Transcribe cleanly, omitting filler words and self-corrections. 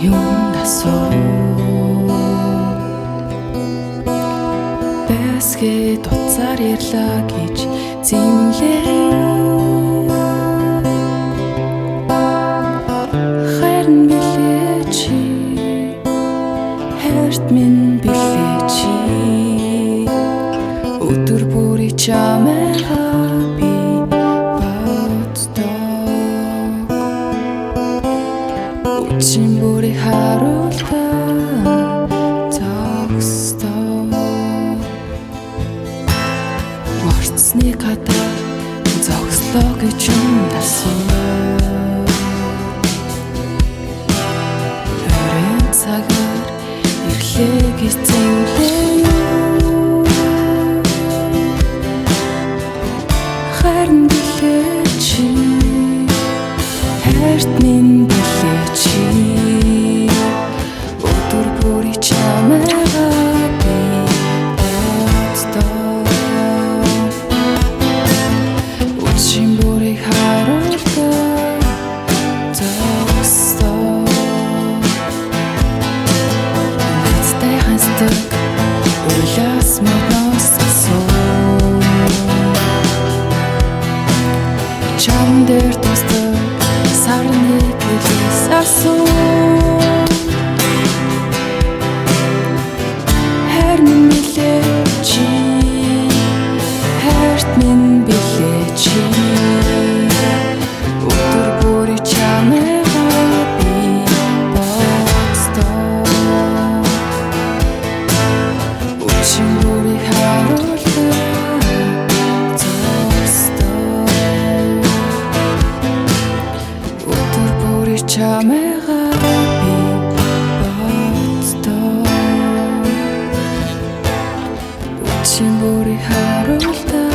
юм асуу Бэсгээ дуцаар ярьлаа гэж зэмлээ Харин билээ чи Хайрт минь билээ чи Өдөр бүрий чамайгаа би боддог Үчин бүрий харуултаа зогсдог Морцны гадаа зогслоо гэж юм асуу Өрийн цагаар ирлээ гэж зэмлээ Харин билээ чи Хайрт минь билээ чи Өдөр бүрий чамайгаа би боддог Үчин бүрий харуултаа зогсдог Надтай хасдаг Уйлаас модноос асуу Чам дээр тусдаг сарны гэлээс асуу Харин билээ чи Хайрт минь билээ чи Өдөр бүрий чамайгаа би боддог Үчин бүрий харуултаа зогсдог Өдөр бүрий чамайгаа би боддог Үчин бүрий харуултаа